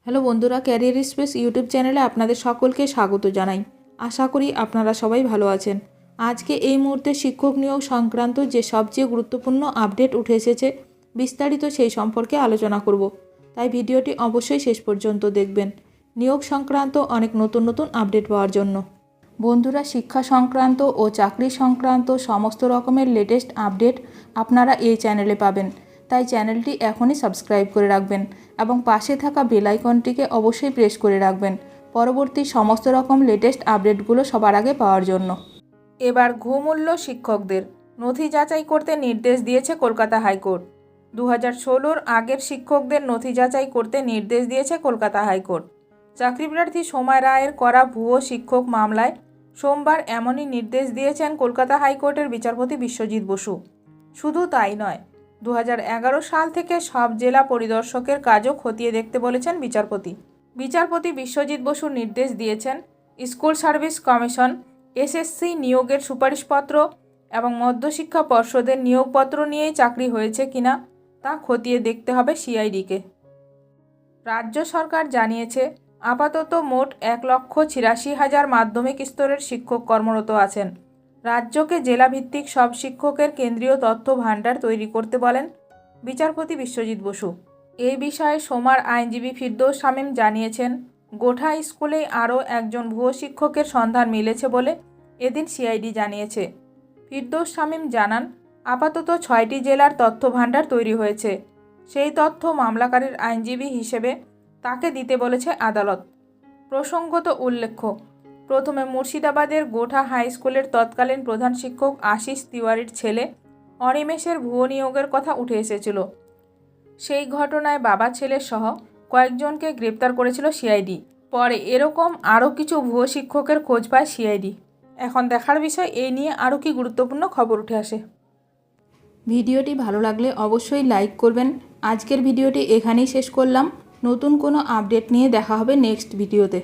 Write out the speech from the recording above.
Hello বন্ধুরা, career space YouTube চ্যানেলে আপনাদের সকলকে স্বাগত জানাই। আশা করি আপনারা সবাই ভালো আছেন। আজকে এই মুহূর্তে শিক্ষক নিয়োগ সংক্রান্ত যে সবচেয়ে গুরুত্বপূর্ণ আপডেট উঠে এসেছে, বিস্তারিত সেই সম্পর্কে আলোচনা করব। তাই ভিডিওটি অবশ্যই শেষ পর্যন্ত দেখবেন নিয়োগ সংক্রান্ত অনেক নতুন নতুন আপডেট পাওয়ার জন্য। বন্ধুরা, শিক্ষা সংক্রান্ত ও চাকরি সংক্রান্ত সমস্ত রকমের লেটেস্ট আপডেট আপনারা এই চ্যানেলে পাবেন। তাই চ্যানেলটি এখনই সাবস্ক্রাইব করে রাখবেন এবং পাশে থাকা বেল আইকনটিকে অবশ্যই প্রেস করে রাখবেন পরবর্তী সমস্ত রকম লেটেস্ট আপডেটগুলো সবার আগে পাওয়ার জন্য। এবার ঘুমূল্য শিক্ষকদের নথি যাচাই করতে নির্দেশ দিয়েছে কলকাতা হাইকোর্ট। 2016-র আগের শিক্ষকদের নথি যাচাই করতে নির্দেশ দিয়েছে কলকাতা হাইকোর্ট। চাকরিপ্রার্থী সোমায় রায়ের করা ভুয়ো শিক্ষক মামলায় সোমবার এমনই নির্দেশ দিয়েছেন কলকাতা হাইকোর্টের বিচারপতি বিশ্বজিৎ বসু। শুধু তাই নয়, 2011 সাল থেকে সব জেলা পরিদর্শকের কাজও খতিয়ে দেখতে বলেছেন বিচারপতি বিশ্বজিৎ বসু নির্দেশ দিয়েছেন স্কুল সার্ভিস কমিশন, এসএসসি নিয়োগের সুপারিশপত্র এবং মধ্যশিক্ষা পর্ষদের নিয়োগপত্র নিয়েই চাকরি হয়েছে কিনা তা খতিয়ে দেখতে হবে সিআইডিকে। রাজ্য সরকার জানিয়েছে আপাতত মোট 1,86,000 মাধ্যমিক স্তরের শিক্ষক কর্মরত আছেন। রাজ্যকে জেলাভিত্তিক সব শিক্ষকের কেন্দ্রীয় তথ্য ভাণ্ডার তৈরি করতে বলেন বিচারপতি বিশ্বজিৎ বসু। এই বিষয়ে সোমার আইনজীবী ফিরদৌস শামীম জানিয়েছেন, গোঠা স্কুলেই আরও একজন ভুয়ো শিক্ষকের সন্ধান মিলেছে বলে এদিন সিআইডি জানিয়েছে। ফিরদৌস শামীম জানান, আপাতত 6টি জেলার তথ্য ভাণ্ডার তৈরি হয়েছে। সেই তথ্য মামলাকারীর আইনজীবী হিসেবে তাকে দিতে বলেছে আদালত। প্রসঙ্গত উল্লেখ্য, প্রথমে মুর্শিদাবাদের গোঠা হাই স্কুলের তৎকালীন প্রধান শিক্ষক আশিস তিওয়ারির ছেলে অনিমেষের ভুয়ো নিয়োগের কথা উঠে এসেছিল। সেই ঘটনায় বাবা ছেলে সহ কয়েকজনকে গ্রেপ্তার করেছিল সিআইডি। পরে এরকম আরও কিছু ভুয়ো শিক্ষকের খোঁজ পায় সিআইডি। এখন দেখার বিষয় এই নিয়ে আরও কি গুরুত্বপূর্ণ খবর উঠে আসে। ভিডিওটি ভালো লাগলে অবশ্যই লাইক করবেন। আজকের ভিডিওটি এখানেই শেষ করলাম। নতুন কোনো আপডেট নিয়ে দেখা হবে নেক্সট ভিডিওতে।